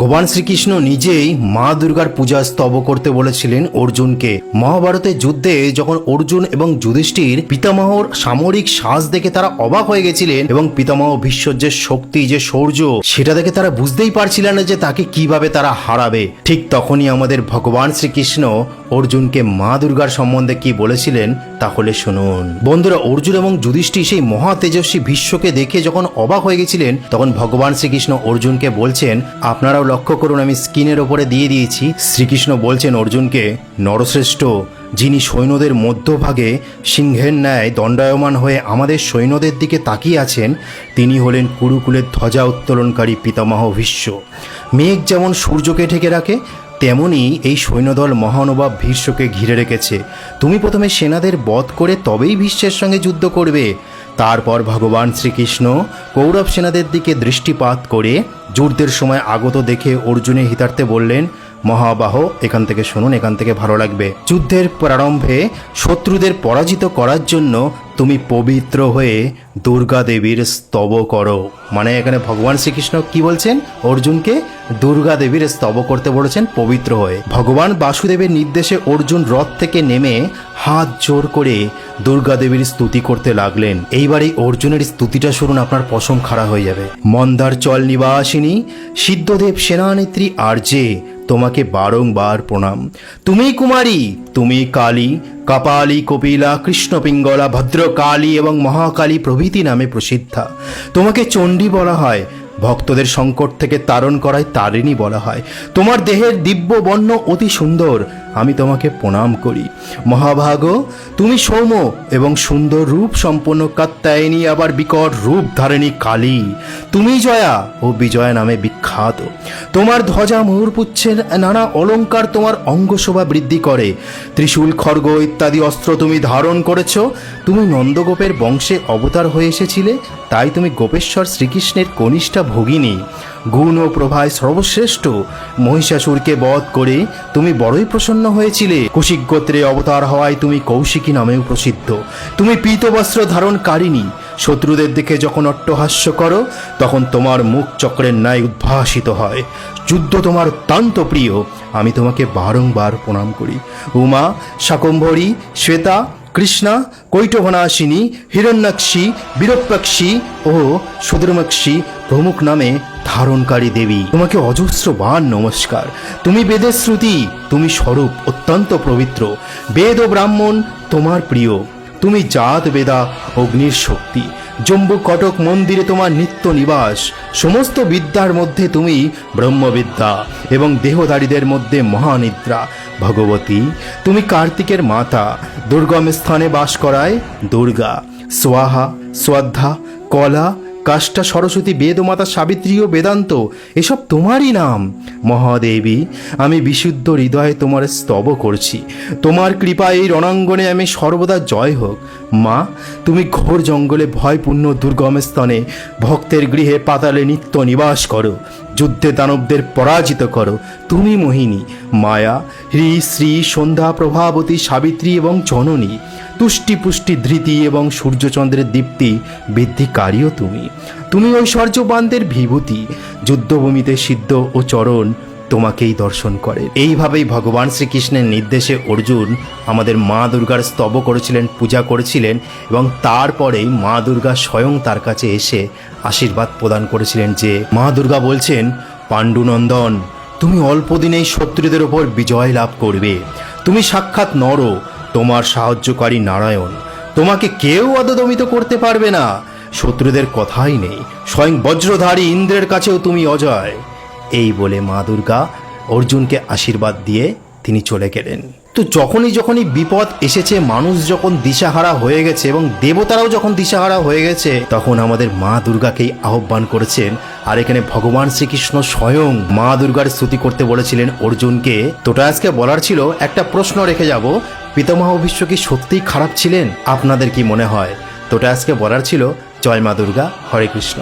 ভগবান শ্রীকৃষ্ণ নিজেই মা দুর্গার পূজা স্তব করতে বলেছিলেন অর্জুনকে। মহাভারতের যুদ্ধে যখন অর্জুন এবং যুধিষ্ঠির পিতামহর সামরিক সাজ দেখে তারা অবাক হয়ে গেছিলেন এবং পিতামহ ভীষ্মর যে শক্তি, যে শৌর্য, সেটা দেখে তারা বুঝতেই পারছিলেন না যে তাকে কিভাবে তারা হারাবে। ঠিক তখনই আমাদের ভগবান শ্রীকৃষ্ণ অর্জুনকে মা দুর্গার সম্বন্ধে কি বলেছিলেন তাহলে শুনুন। বন্ধুরা, অর্জুন এবং যুধিষ্ঠির সেই মহা তেজস্বী ভীষ্মকে দেখে যখন অবাক হয়ে গেছিলেন, তখন ভগবান শ্রীকৃষ্ণ অর্জুনকে বলছেন, আপনারাও লক্ষ্য করুন, আমি স্ক্রিনের ওপরে দিয়ে দিয়েছি। শ্রীকৃষ্ণ বলছেন অর্জুনকে, নরশ্রেষ্ঠ যিনি সৈন্যদের মধ্যভাগে সিংহের ন্যায় দণ্ডায়মান হয়ে আমাদের সৈন্যদের দিকে তাকিয়ে আছেন, তিনি হলেন কুরুকুলের ধ্বজা উত্তোলনকারী পিতামহ ভীষ্ম। মেঘ যেমন সূর্যকে ঢেকে রাখে, তেমনি এই সৈন্যদল মহানুভব ভীষ্মকে ঘিরে রেখেছে। তুমি প্রথমে সেনাদের বধ করে তবেই ভীষ্মের সঙ্গে যুদ্ধ করবে। তারপর ভগবান শ্রীকৃষ্ণ কৌরব সেনাদের দিকে দৃষ্টিপাত করে যুদ্ধের সময় আগত দেখে অর্জুনের হিতার্থে বললেন, মহাবাহ, এখান থেকে শুনুন, এখান থেকে ভালো লাগবে। যুদ্ধের প্রারম্ভে শত্রুদের পরাজিত করার জন্য তুমি পবিত্র হয়ে দুর্গা দেবীর স্তব করো। মানে এখানে ভগবান শ্রীকৃষ্ণ কি বলছেন, অর্জুনকে দুর্গা দেবীর স্তব করতে বলেছেন পবিত্র হয়ে। ভগবান বাসুদেবের নির্দেশে অর্জুন রথ থেকে নেমে হাত জোর করে দুর্গা দেবীর স্তুতি করতে লাগলেন। এইবার এই অর্জুনের স্তুতিটা শুনুন, আপনার পশম খাড়া হয়ে যাবে। মন্দারচল নিবাসিনী সিদ্ধদেব সেনানেত্রী আর্যে, তোমাকে বারংবার প্রণাম। তুমি কুমারী, তুমি কালী, কপালী, কপিলা, কৃষ্ণপিঙ্গলা, ভদ্রকালী এবং মহাকালী প্রভৃতি নামে প্রসিদ্ধা। তোমাকে চণ্ডী বলা হয়, ভক্তদের সংকট থেকে তারণ করায় তারিণী বলা হয়। তোমার দেহের দিব্য বর্ণ অতি সুন্দর, আমি তোমাকে প্রণাম করি। মহাভাগ, তুমি সৌম্য এবং সুন্দর রূপ সম্পন্ন কাত্যায়নী, আবার বিকট রূপ ধারিণী কালী। তুমি জয়া ও বিজয়া নামে বিখ্যাত। তোমার ধ্বজা ময়ূরপুচ্ছের নানা অলঙ্কার তোমার অঙ্গশোভা বৃদ্ধি করে। ত্রিশূল, খড়গ ইত্যাদি অস্ত্র তুমি ধারণ করেছ। তুমি নন্দগোপের বংশে অবতার হয়ে এসেছিলে, তাই তুমি গোপেশ্বর শ্রীকৃষ্ণের কনিষ্ঠা ভগিনী। গুণ ও প্রভায় সর্বশ্রেষ্ঠ মহিষাসুরকে বধ করে তুমি বড়ই প্রসন্ন হয়েছিলে। কৌশিক গোত্রে অবতার হওয়ায় তুমি কৌশিকী নামেও প্রসিদ্ধ। তুমি পীতবস্ত্র ধারণকারিণী। শত্রুদের দিকে যখন অট্টহাস্য করো, তখন তোমার মুখ চক্রের ন্যায় উদ্ভাসিত হয়। যুদ্ধ তোমার অত্যন্ত প্রিয়, আমি তোমাকে বারংবার প্রণাম করি। উমা, শাকম্ভরী, শ্বেতা, কৃষ্ণা, কৈটভনাশিনী, হিরণ্যাক্ষী, বিরূপাক্ষী ও সুদর্মাক্ষী প্রমুখ নামে ধারণকারী দেবী, তোমাকে অজস্রবার নমস্কার। তুমি বেদের শ্রুতি, তুমি স্বরূপ অত্যন্ত পবিত্র। বেদ ও ব্রাহ্মণ তোমার প্রিয়। তুমি জাত বেদা অগ্নির শক্তি। জম্বু কটক মন্দিরে তোমার নিত্য নিবাস। সমস্ত বিদ্যার মধ্যে তুমি ব্রহ্মবিদ্যা এবং দেহধারীদের মধ্যে মহানিদ্রা। ভগবতী, তুমি কার্তিকের মাতা। দুর্গম স্থানে বাস করায় দুর্গা। স্বাহা, শ্রদ্ধা, কলা, কাষ্টা, সরস্বতী, বেদমাতা, সাবিত্রী ও বেদান্ত এসব তোমারই নাম। মহাদেবী, আমি বিশুদ্ধ হৃদয়ে তোমার স্তব করছি। তোমার কৃপায় এই রণাঙ্গনে আমি সর্বদা জয় হোক। মা, তুমি ঘোর জঙ্গলে ভয়পূর্ণ দুর্গম স্থানে ভক্তের গৃহে পাতালে নিত্য নিবাস করো। যুদ্ধে দানবদের পরাজিত করো। তুমি মোহিনী, মায়া, হ্রি, শ্রী, সন্ধ্যা, প্রভাবতী, সাবিত্রী এবং জননী। তুষ্টি, পুষ্টি, ধৃতি এবং সূর্যচন্দ্রের দীপ্তি বৃদ্ধিকারীও তুমি। তুমি ঐশ্বর্যবানদের বিভূতি। যুদ্ধভূমিতে সিদ্ধ ও চরণ তোমাকেই দর্শন করে। এইভাবেই ভগবান শ্রীকৃষ্ণের নির্দেশে অর্জুন আমাদের মা দুর্গার স্তব করেছিলেন, পূজা করেছিলেন এবং তারপরেই মা দুর্গা স্বয়ং তার কাছে এসে আশীর্বাদ প্রদান করেছিলেন যে মা দুর্গা বলছেন, পাণ্ডুনন্দন, তুমি অল্প দিনেই শত্রুদের ওপর বিজয় লাভ করবে। তুমি সাক্ষাৎ নর, তোমার সাহায্যকারী নারায়ণ। তোমাকে কেউ অদদমিত করতে পারবে না। শত্রুদের কথাই নেই, স্বয়ং বজ্রধারী ইন্দ্রের কাছেও তুমি অজয়। এই বলে মা দুর্গা অর্জুনকে আশীর্বাদ দিয়ে তিনি চলে গেলেন। তো যখনই বিপদ এসেছে, মানুষ যখন দিশাহারা হয়ে গেছে এবং দেবতারাও যখন দিশাহারা হয়ে গেছে, তখন আমাদের মা দুর্গাকেই আহ্বান করেছেন। আর এখানে ভগবান শ্রীকৃষ্ণ স্বয়ং মা দুর্গার স্তুতি করতে বলেছিলেন অর্জুনকে। তোটা আজকে বলার ছিল, একটা প্রশ্ন রেখে যাব, পিতামহ ভীষ্ম কি সত্যিই খারাপ ছিলেন? আপনাদের কি মনে হয়? তোটা আজকে বলার ছিল। জয় মা দুর্গা, হরে কৃষ্ণ।